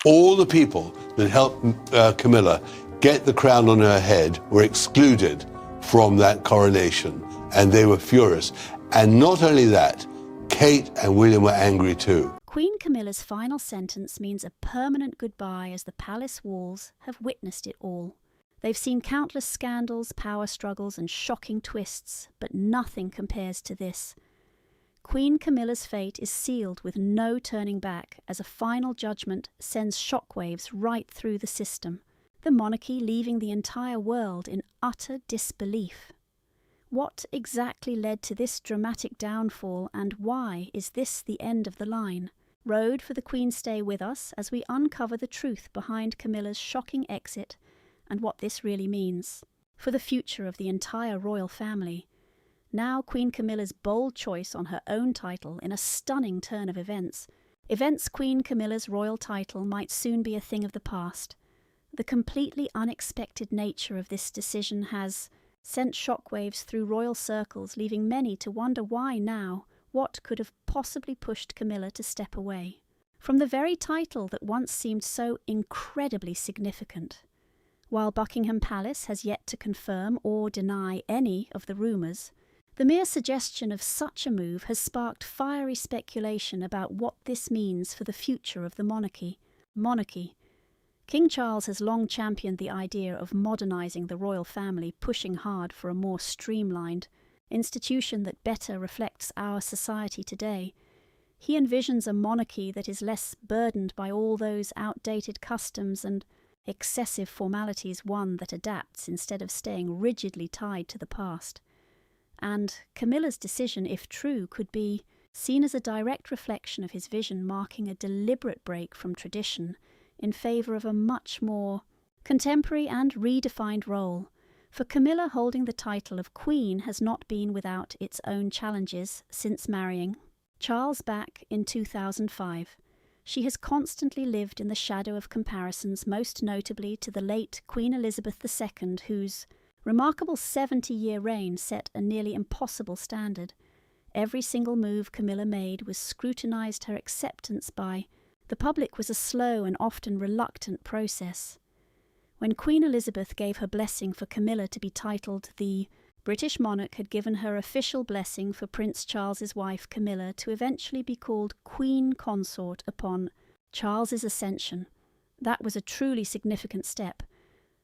All the people that helped Camilla get the crown on her head were excluded from that coronation, and they were furious. And not only that, Kate and William were angry too. Queen Camilla's final sentence means a permanent goodbye, as the palace walls have witnessed it all. They've seen countless scandals, power struggles and shocking twists, but nothing compares to this. Queen Camilla's fate is sealed with no turning back, as a final judgment sends shockwaves right through the system, the monarchy leaving the entire world in utter disbelief. What exactly led to this dramatic downfall, and why is this the end of the line? Rode for the Queen stay with us as we uncover the truth behind Camilla's shocking exit and what this really means for the future of the entire royal family. Now Queen Camilla's bold choice on her own title in a stunning turn of events. Queen Camilla's royal title might soon be a thing of the past. The completely unexpected nature of this decision has sent shockwaves through royal circles, leaving many to wonder why now, what could have possibly pushed Camilla to step away from the very title that once seemed so incredibly significant. While Buckingham Palace has yet to confirm or deny any of the rumours, the mere suggestion of such a move has sparked fiery speculation about what this means for the future of the monarchy. King Charles has long championed the idea of modernising the royal family, pushing hard for a more streamlined institution that better reflects our society today. He envisions a monarchy that is less burdened by all those outdated customs and excessive formalities, one that adapts instead of staying rigidly tied to the past. And Camilla's decision, if true, could be seen as a direct reflection of his vision, marking a deliberate break from tradition in favour of a much more contemporary and redefined role. For Camilla, holding the title of Queen has not been without its own challenges since marrying Charles back in 2005. She has constantly lived in the shadow of comparisons, most notably to the late Queen Elizabeth II, whose remarkable 70-year reign set a nearly impossible standard. Every single move Camilla made was scrutinised. Her acceptance by the public was a slow and often reluctant process. When Queen Elizabeth gave her blessing for Camilla to be titled, the British monarch had given her official blessing for Prince Charles's wife Camilla to eventually be called Queen Consort upon Charles's ascension. That was a truly significant step.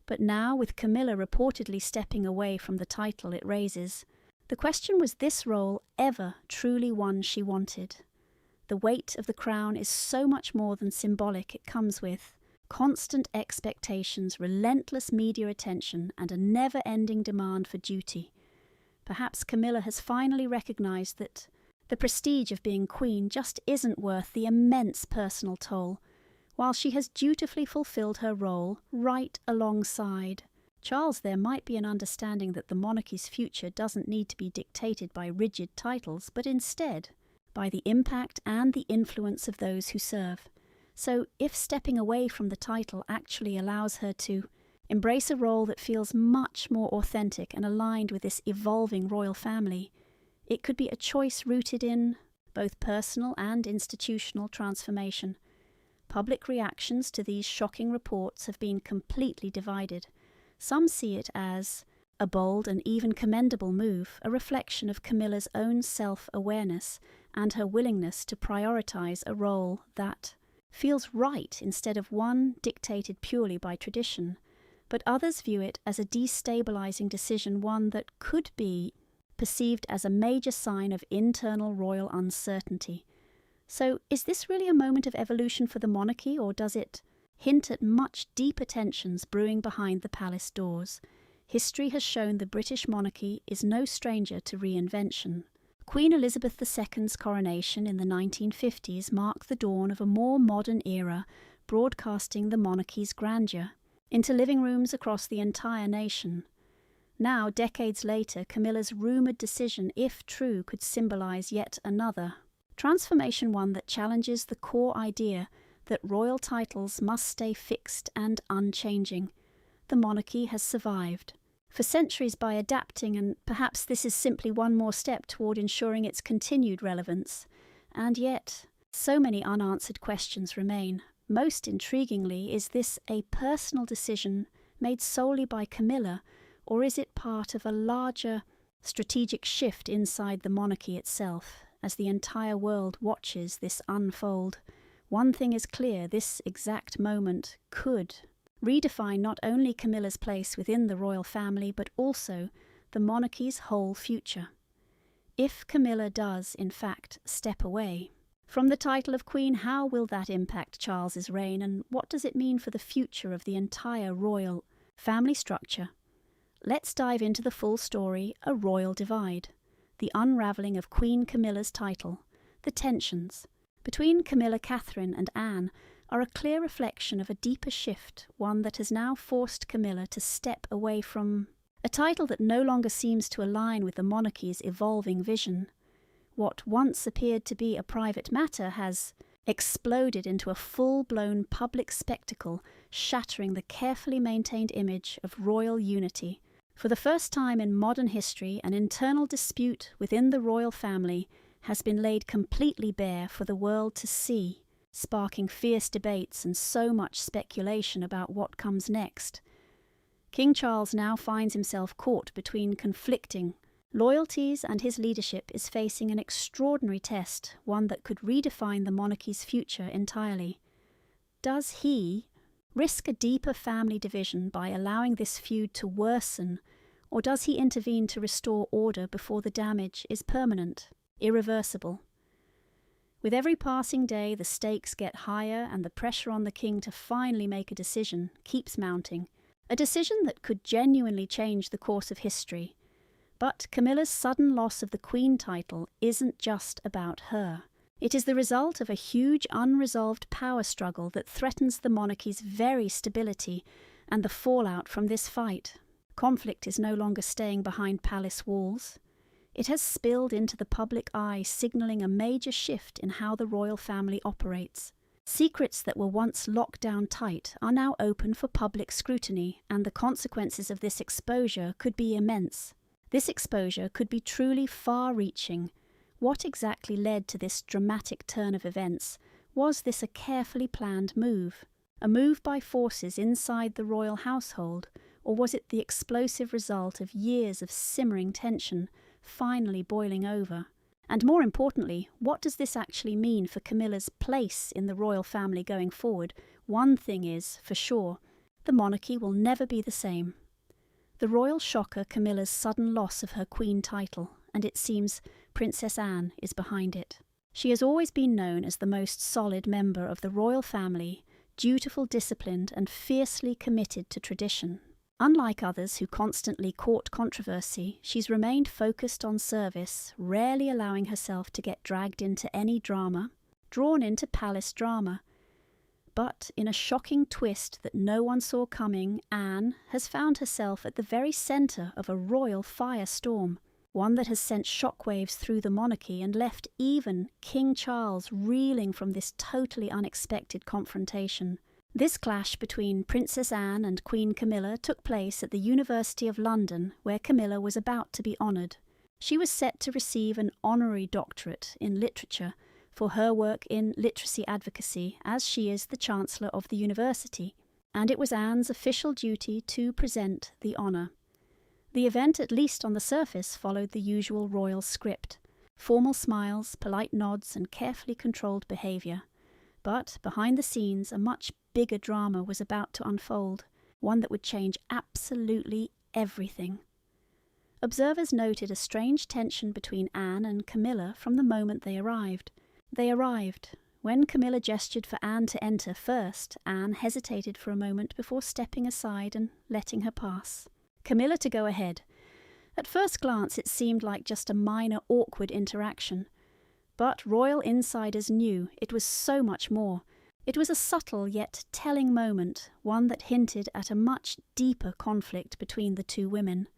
But now, with Camilla reportedly stepping away from the title it raises, the question, was this role ever truly one she wanted? The weight of the crown is so much more than symbolic. It comes with constant expectations, relentless media attention, and a never-ending demand for duty. Perhaps Camilla has finally recognised that the prestige of being queen just isn't worth the immense personal toll, while she has dutifully fulfilled her role right alongside Charles. There might be an understanding that the monarchy's future doesn't need to be dictated by rigid titles, but instead by the impact and the influence of those who serve. So if stepping away from the title actually allows her to embrace a role that feels much more authentic and aligned with this evolving royal family, it could be a choice rooted in both personal and institutional transformation. Public reactions to these shocking reports have been completely divided. Some see it as a bold and even commendable move, a reflection of Camilla's own self-awareness and her willingness to prioritise a role that feels right instead of one dictated purely by tradition. But others view it as a destabilising decision, one that could be perceived as a major sign of internal royal uncertainty. So is this really a moment of evolution for the monarchy, or does it hint at much deeper tensions brewing behind the palace doors? History has shown the British monarchy is no stranger to reinvention. Queen Elizabeth II's coronation in the 1950s marked the dawn of a more modern era, broadcasting the monarchy's grandeur into living rooms across the entire nation. Now, decades later, Camilla's rumoured decision, if true, could symbolise yet another transformation, one that challenges the core idea that royal titles must stay fixed and unchanging. The monarchy has survived for centuries by adapting, and perhaps this is simply one more step toward ensuring its continued relevance. And yet, so many unanswered questions remain. most intriguingly, is this a personal decision made solely by Camilla, or is it part of a larger strategic shift inside the monarchy itself, as the entire world watches this unfold? One thing is clear: this exact moment could redefine not only Camilla's place within the royal family, but also the monarchy's whole future. If Camilla does, in fact, step away from the title of Queen, how will that impact Charles's reign, and what does it mean for the future of the entire royal family structure? Let's dive into the full story: a royal divide, the unravelling of Queen Camilla's title. The tensions between Camilla, Catherine and Anne are a clear reflection of a deeper shift, one that has now forced Camilla to step away from a title that no longer seems to align with the monarchy's evolving vision. What once appeared to be a private matter has exploded into a full-blown public spectacle, shattering the carefully maintained image of royal unity. For the first time in modern history, an internal dispute within the royal family has been laid completely bare for the world to see, sparking fierce debates and so much speculation about what comes next. King Charles now finds himself caught between conflicting loyalties, and his leadership is facing an extraordinary test, one that could redefine the monarchy's future entirely. Does he risk a deeper family division by allowing this feud to worsen, or does he intervene to restore order before the damage is permanent, irreversible? With every passing day, the stakes get higher, and the pressure on the king to finally make a decision keeps mounting, a decision that could genuinely change the course of history. But Camilla's sudden loss of the Queen title isn't just about her. It is the result of a huge unresolved power struggle that threatens the monarchy's very stability and the fallout from this fight. Conflict is no longer staying behind palace walls. It has spilled into the public eye, signalling a major shift in how the royal family operates. Secrets that were once locked down tight are now open for public scrutiny, and the consequences of this exposure could be immense. This exposure could be truly far-reaching. What exactly led to this dramatic turn of events? Was this a carefully planned move? A move by forces inside the royal household? Or was it the explosive result of years of simmering tension, finally boiling over? And more importantly, what does this actually mean for Camilla's place in the royal family going forward? One thing is, for sure, the monarchy will never be the same. The royal shocker, Camilla's sudden loss of her queen title, and it seems Princess Anne is behind it. She has always been known as the most solid member of the royal family, dutiful, disciplined, and fiercely committed to tradition. Unlike others who constantly court controversy, she's remained focused on service, rarely allowing herself to get dragged into any drama, drawn into palace drama. But in a shocking twist that no one saw coming, Anne has found herself at the very centre of a royal firestorm, one that has sent shockwaves through the monarchy and left even King Charles reeling from this totally unexpected confrontation. This clash between Princess Anne and Queen Camilla took place at the University of London, where Camilla was about to be honoured. She was set to receive an honorary doctorate in literature for her work in literacy advocacy, as she is the Chancellor of the university, and it was Anne's official duty to present the honour. The event, at least on the surface, followed the usual royal script: formal smiles, polite nods, and carefully controlled behaviour. But behind the scenes, a much bigger drama was about to unfold, one that would change absolutely everything. Observers noted a strange tension between Anne and Camilla from the moment they arrived. When Camilla gestured for Anne to enter first, Anne hesitated for a moment before stepping aside and letting her pass. Camilla to go ahead. At first glance it seemed like just a minor awkward interaction. But royal insiders knew it was so much more. It was a subtle yet telling moment, one that hinted at a much deeper conflict between the two women.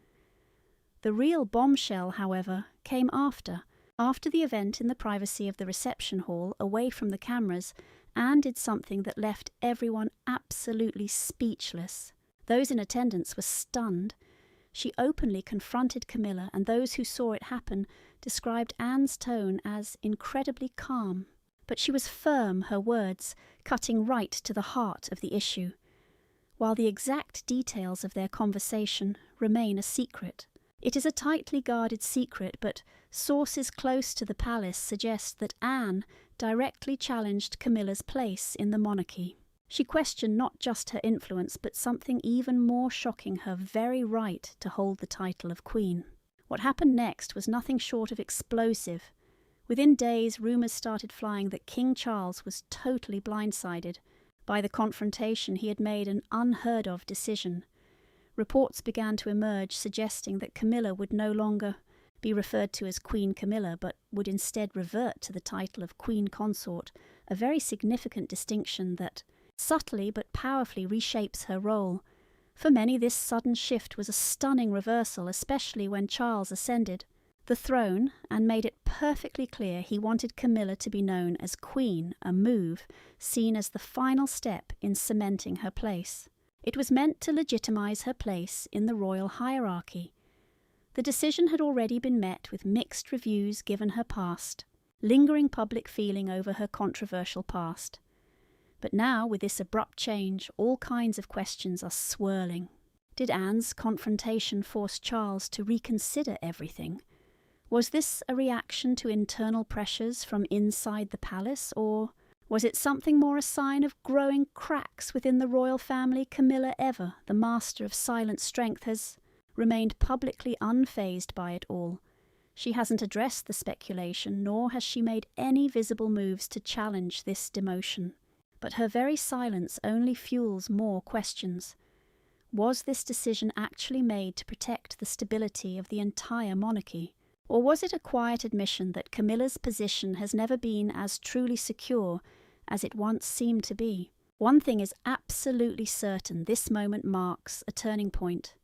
The real bombshell, however, came after the event. In the privacy of the reception hall, away from the cameras, Anne did something that left everyone absolutely speechless. Those in attendance were stunned. She openly confronted Camilla, and those who saw it happen described Anne's tone as incredibly calm. But she was firm, her words cutting right to the heart of the issue, while the exact details of their conversation remain a secret. It is a tightly guarded secret, but sources close to the palace suggest that Anne directly challenged Camilla's place in the monarchy. She questioned not just her influence, but something even more shocking, her very right to hold the title of queen. What happened next was nothing short of explosive. Within days, rumours started flying that King Charles was totally blindsided. By the confrontation, he had made an unheard-of decision. Reports began to emerge suggesting that Camilla would no longer be referred to as Queen Camilla, but would instead revert to the title of Queen Consort, a very significant distinction that subtly but powerfully reshapes her role. For many, this sudden shift was a stunning reversal, especially when Charles ascended the throne and made it perfectly clear he wanted Camilla to be known as Queen, a move seen as the final step in cementing her place. It was meant to legitimize her place in the royal hierarchy. The decision had already been met with mixed reviews given her past, lingering public feeling over her controversial past. But now, with this abrupt change, all kinds of questions are swirling. Did Anne's confrontation force Charles to reconsider everything? Was this a reaction to internal pressures from inside the palace, or was it something more a sign of growing cracks within the royal family? Camilla, ever the master of silent strength, has remained publicly unfazed by it all. She hasn't addressed the speculation, nor has she made any visible moves to challenge this demotion. But her very silence only fuels more questions. Was this decision actually made to protect the stability of the entire monarchy? Or was it a quiet admission that Camilla's position has never been as truly secure as it once seemed to be? One thing is absolutely certain: this moment marks a turning point.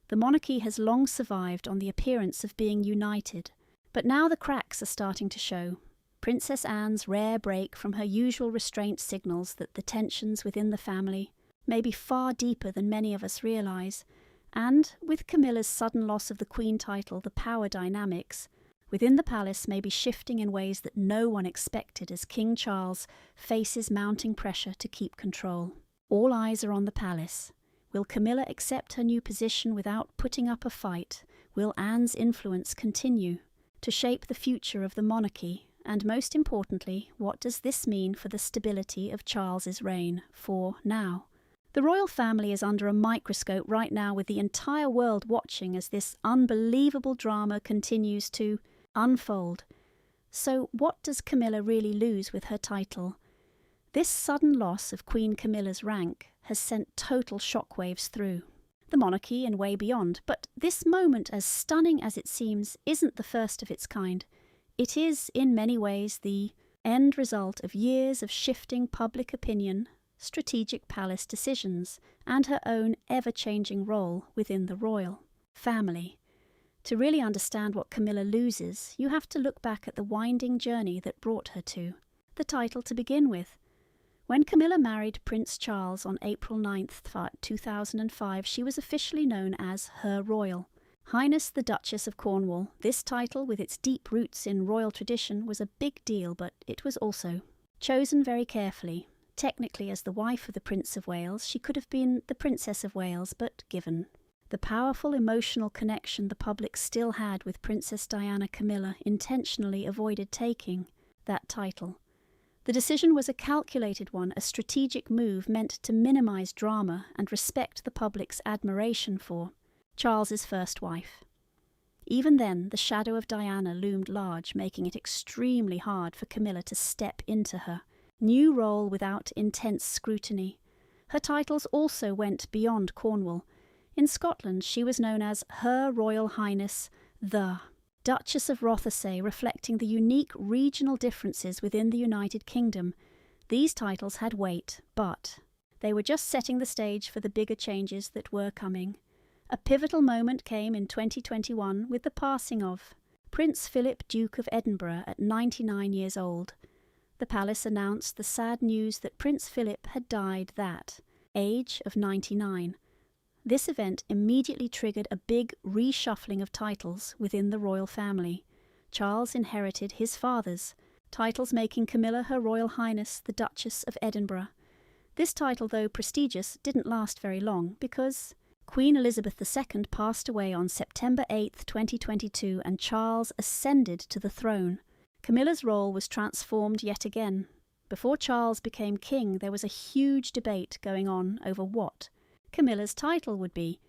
The monarchy has long survived on the appearance of being united, but now the cracks are starting to show. Princess Anne's rare break from her usual restraint signals that the tensions within the family may be far deeper than many of us realise. And, with Camilla's sudden loss of the Queen title, the power dynamics within the palace may be shifting in ways that no one expected as King Charles faces mounting pressure to keep control. All eyes are on the palace. Will Camilla accept her new position without putting up a fight? Will Anne's influence continue to shape the future of the monarchy? And most importantly, what does this mean for the stability of Charles's reign for now? The royal family is under a microscope right now, with the entire world watching as this unbelievable drama continues to unfold. So what does Camilla really lose with her title? This sudden loss of Queen Camilla's rank has sent total shockwaves through the monarchy and way beyond. But this moment, as stunning as it seems, isn't the first of its kind. It is, in many ways, the end result of years of shifting public opinion, strategic palace decisions, and her own ever-changing role within the royal family. To really understand what Camilla loses, you have to look back at the winding journey that brought her to the title to begin with. When Camilla married Prince Charles on April 9th, 2005, she was officially known as Her Royal Highness the Duchess of Cornwall. This title, with its deep roots in royal tradition, was a big deal, but it was also chosen very carefully. Technically, as the wife of the Prince of Wales, she could have been the Princess of Wales, but given the powerful emotional connection the public still had with Princess Diana, Camilla intentionally avoided taking that title. The decision was a calculated one, a strategic move meant to minimise drama and respect the public's admiration for Charles's first wife. Even then, the shadow of Diana loomed large, making it extremely hard for Camilla to step into her new role without intense scrutiny. Her titles also went beyond Cornwall. In Scotland, she was known as Her Royal Highness the Duchess of Rothesay, reflecting the unique regional differences within the United Kingdom. These titles had weight, but they were just setting the stage for the bigger changes that were coming. A pivotal moment came in 2021 with the passing of Prince Philip, Duke of Edinburgh, at 99 years old. The palace announced the sad news that Prince Philip had died that age of 99. This event immediately triggered a big reshuffling of titles within the royal family. Charles inherited his father's titles making Camilla Her Royal Highness the Duchess of Edinburgh. This title, though prestigious, didn't last very long because Queen Elizabeth II passed away on September 8, 2022, and Charles ascended to the throne. Camilla's role was transformed yet again. Before Charles became king, there was a huge debate going on over what Camilla's title would be.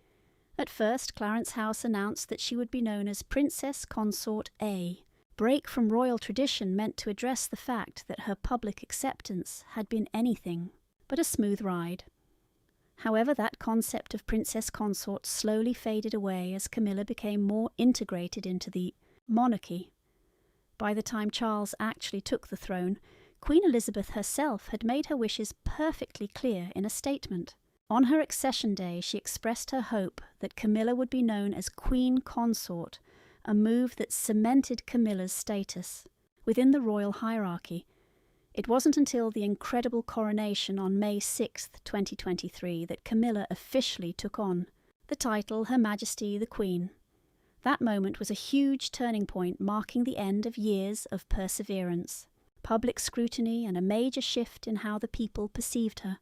At first, Clarence House announced that she would be known as Princess Consort A. Break from royal tradition meant to address the fact that her public acceptance had been anything but a smooth ride. However, that concept of princess consort slowly faded away as Camilla became more integrated into the monarchy. By the time Charles actually took the throne, Queen Elizabeth herself had made her wishes perfectly clear in a statement. On her accession day, she expressed her hope that Camilla would be known as Queen Consort, a move that cemented Camilla's status within the royal hierarchy. It wasn't until the incredible coronation on May 6, 2023, that Camilla officially took on the title Her Majesty the Queen. That moment was a huge turning point, marking the end of years of perseverance, public scrutiny, and a major shift in how the people perceived her.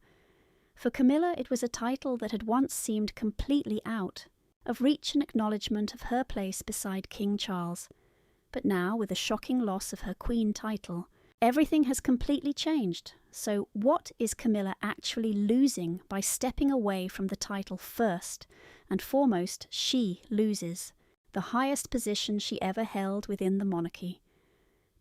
For Camilla, it was a title that had once seemed completely out of reach and acknowledgement of her place beside King Charles. But now, with the shocking loss of her Queen title, everything has completely changed. So what is Camilla actually losing by stepping away from the title first and foremost? She loses the highest position she ever held within the monarchy.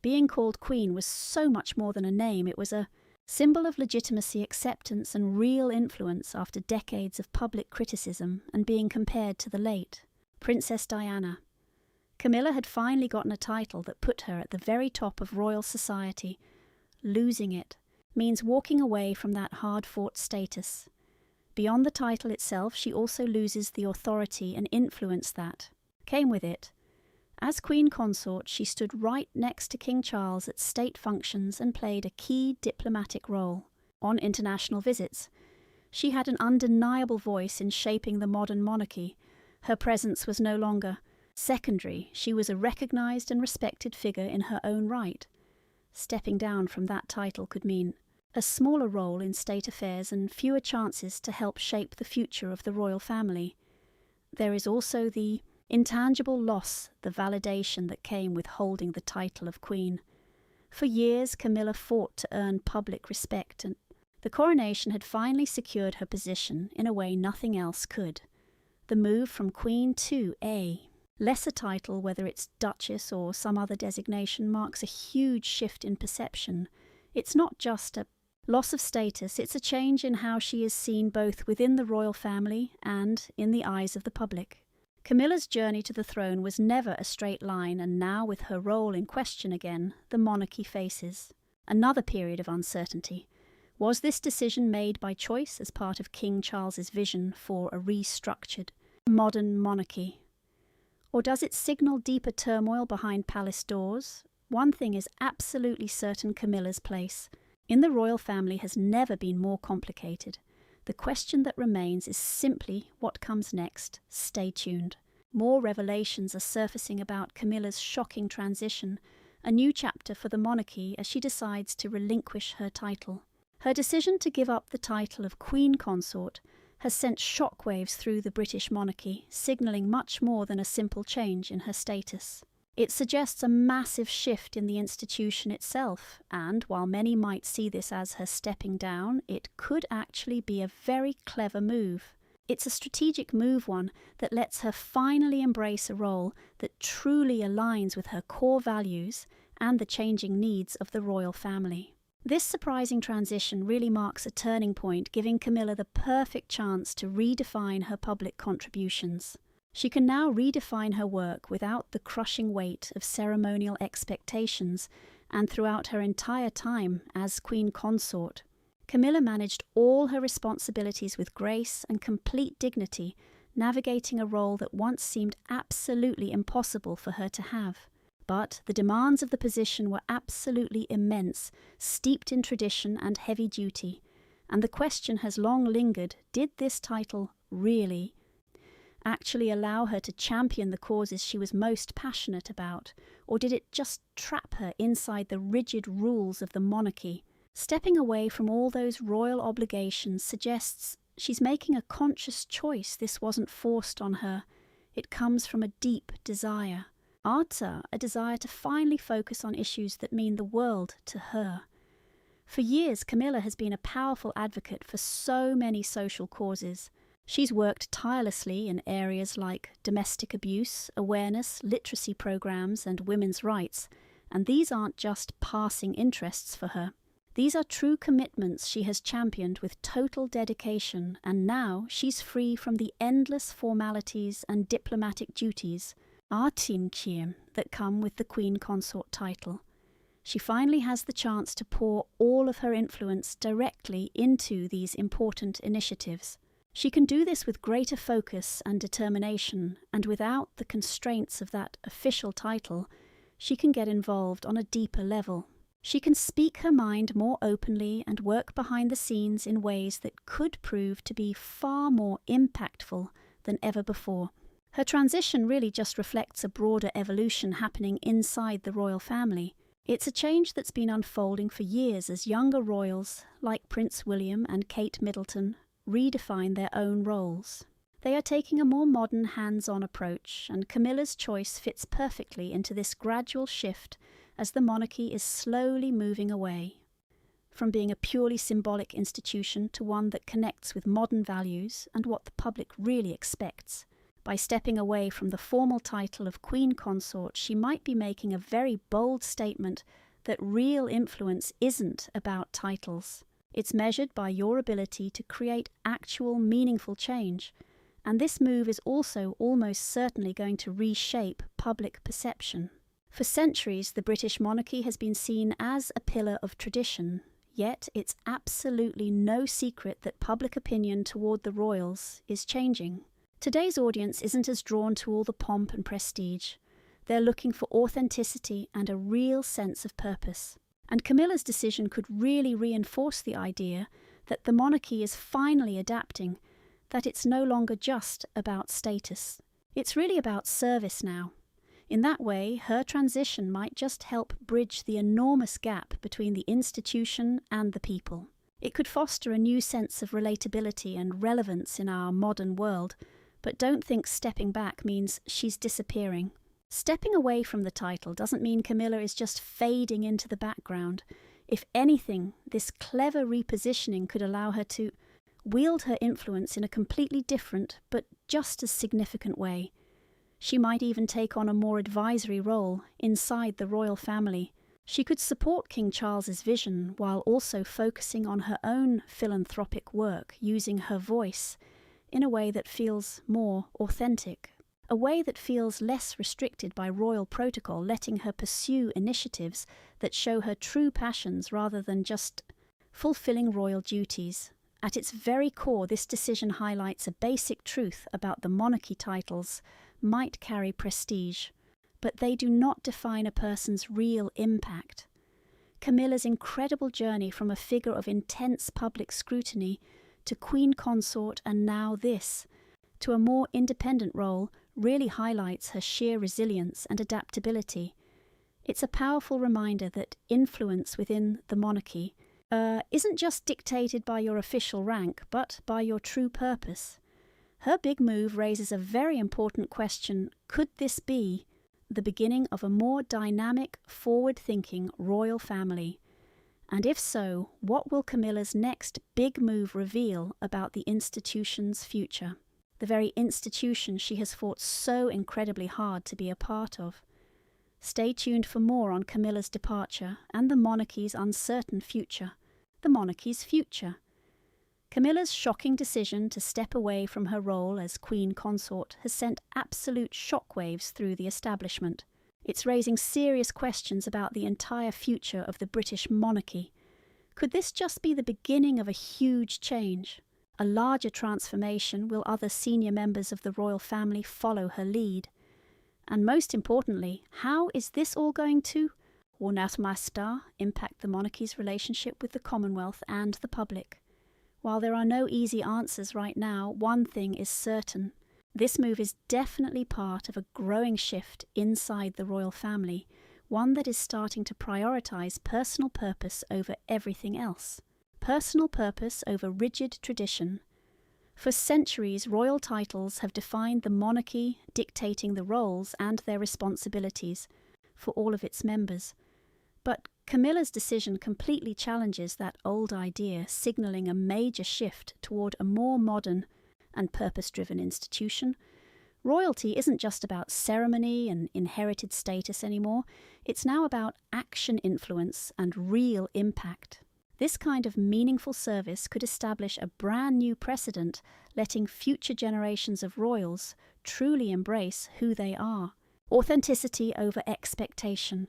Being called Queen was so much more than a name. It was a symbol of legitimacy, acceptance, and real influence after decades of public criticism and being compared to the late Princess Diana. Camilla had finally gotten a title that put her at the very top of royal society. Losing it means walking away from that hard-fought status. Beyond the title itself, she also loses the authority and influence that came with it. As Queen Consort, she stood right next to King Charles at state functions and played a key diplomatic role. On international visits, she had an undeniable voice in shaping the modern monarchy. Her presence was no longer secondary. She was a recognised and respected figure in her own right. Stepping down from that title could mean a smaller role in state affairs and fewer chances to help shape the future of the royal family. There is also the intangible loss, the validation that came with holding the title of Queen. For years, Camilla fought to earn public respect, and the coronation had finally secured her position in a way nothing else could. The move from Queen to A lesser title, whether it's Duchess or some other designation, marks a huge shift in perception. It's not just a loss of status, it's a change in how she is seen both within the royal family and in the eyes of the public. Camilla's journey to the throne was never a straight line, and now, with her role in question again, the monarchy faces another period of uncertainty. Was this decision made by choice as part of King Charles's vision for a restructured, modern monarchy? Or does it signal deeper turmoil behind palace doors? One thing is absolutely certain: Camilla's place in the royal family has never been more complicated. The question that remains is simply what comes next. Stay tuned. More revelations are surfacing about Camilla's shocking transition, a new chapter for the monarchy as she decides to relinquish her title. Her decision to give up the title of Queen Consort has sent shockwaves through the British monarchy, signalling much more than a simple change in her status. It suggests a massive shift in the institution itself, and while many might see this as her stepping down, it could actually be a very clever move. It's a strategic move, one that lets her finally embrace a role that truly aligns with her core values and the changing needs of the royal family. This surprising transition really marks a turning point, giving Camilla the perfect chance to redefine her public contributions. She can now redefine her work without the crushing weight of ceremonial expectations, and throughout her entire time as Queen Consort, Camilla managed all her responsibilities with grace and complete dignity, navigating a role that once seemed absolutely impossible for her to have. But the demands of the position were absolutely immense, steeped in tradition and heavy duty, and the question has long lingered: did this title really actually allow her to champion the causes she was most passionate about, or did it just trap her inside the rigid rules of the monarchy? Stepping away from all those royal obligations suggests she's making a conscious choice. This wasn't forced on her. It comes from a deep desire. A desire to finally focus on issues that mean the world to her. For years, Camilla has been a powerful advocate for so many social causes. She's worked tirelessly in areas like domestic abuse, awareness, literacy programs, and women's rights, and these aren't just passing interests for her. These are true commitments she has championed with total dedication, and now she's free from the endless formalities and diplomatic duties that come with the Queen Consort title. She finally has the chance to pour all of her influence directly into these important initiatives. She can do this with greater focus and determination, and without the constraints of that official title, she can get involved on a deeper level. She can speak her mind more openly and work behind the scenes in ways that could prove to be far more impactful than ever before. Her transition really just reflects a broader evolution happening inside the royal family. It's a change that's been unfolding for years as younger royals, like Prince William and Kate Middleton, redefine their own roles. They are taking a more modern, hands-on approach, and Camilla's choice fits perfectly into this gradual shift as the monarchy is slowly moving away from being a purely symbolic institution to one that connects with modern values and what the public really expects. By stepping away from the formal title of Queen Consort, she might be making a very bold statement that real influence isn't about titles. It's measured by your ability to create actual, meaningful change. And this move is also almost certainly going to reshape public perception. For centuries, the British monarchy has been seen as a pillar of tradition, yet it's absolutely no secret that public opinion toward the royals is changing. Today's audience isn't as drawn to all the pomp and prestige. They're looking for authenticity and a real sense of purpose. And Camilla's decision could really reinforce the idea that the monarchy is finally adapting, that it's no longer just about status. It's really about service now. In that way, her transition might just help bridge the enormous gap between the institution and the people. It could foster a new sense of relatability and relevance in our modern world, but don't think stepping back means she's disappearing. Stepping away from the title doesn't mean Camilla is just fading into the background. If anything, this clever repositioning could allow her to wield her influence in a completely different but just as significant way. She might even take on a more advisory role inside the royal family. She could support King Charles's vision while also focusing on her own philanthropic work, using her voice in a way that feels more authentic, a way that feels less restricted by royal protocol, letting her pursue initiatives that show her true passions rather than just fulfilling royal duties. At its very core, this decision highlights a basic truth about the monarchy: titles might carry prestige, but they do not define a person's real impact. Camilla's incredible journey from a figure of intense public scrutiny to Queen Consort and now this, to a more independent role, really highlights her sheer resilience and adaptability. It's a powerful reminder that influence within the monarchy isn't just dictated by your official rank, but by your true purpose. Her big move raises a very important question: could this be the beginning of a more dynamic, forward-thinking royal family? And if so, what will Camilla's next big move reveal about the institution's future? The very institution she has fought so incredibly hard to be a part of. Stay tuned for more on Camilla's departure and the monarchy's uncertain future. The monarchy's future. Camilla's shocking decision to step away from her role as Queen Consort has sent absolute shockwaves through the establishment. It's raising serious questions about the entire future of the British monarchy. Could this just be the beginning of a huge change? A larger transformation? Will other senior members of the royal family follow her lead? And most importantly, how is this all going to, impact the monarchy's relationship with the Commonwealth and the public? While there are no easy answers right now, one thing is certain. This move is definitely part of a growing shift inside the royal family, one that is starting to prioritize personal purpose over everything else. Personal purpose over rigid tradition. For centuries, royal titles have defined the monarchy, dictating the roles and their responsibilities for all of its members. But Camilla's decision completely challenges that old idea, signalling a major shift toward a more modern and purpose-driven institution. Royalty isn't just about ceremony and inherited status anymore. It's now about action influence and real impact. This kind of meaningful service could establish a brand new precedent, letting future generations of royals truly embrace who they are. Authenticity over expectation.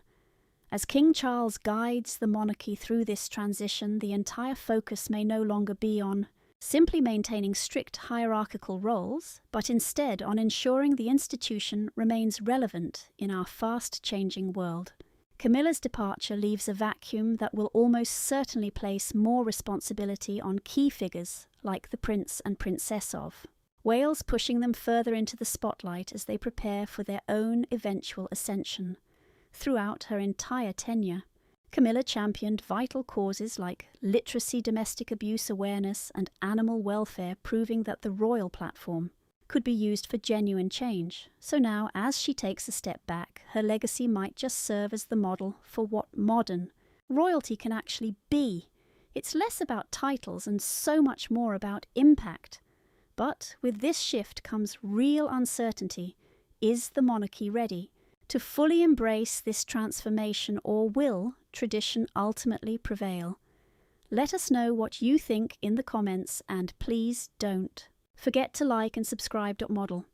As King Charles guides the monarchy through this transition, the entire focus may no longer be on simply maintaining strict hierarchical roles, but instead on ensuring the institution remains relevant in our fast-changing world. Camilla's departure leaves a vacuum that will almost certainly place more responsibility on key figures like the Prince and Princess of Wales, pushing them further into the spotlight as they prepare for their own eventual ascension. Throughout her entire tenure, Camilla championed vital causes like literacy, domestic abuse awareness, and animal welfare, proving that the royal platform could be used for genuine change. So now, as she takes a step back, her legacy might just serve as the model for what modern royalty can actually be. It's less about titles and so much more about impact. But with this shift comes real uncertainty. Is the monarchy ready to fully embrace this transformation, or will tradition ultimately prevail? Let us know what you think in the comments, and please don't forget to like and subscribe. Model.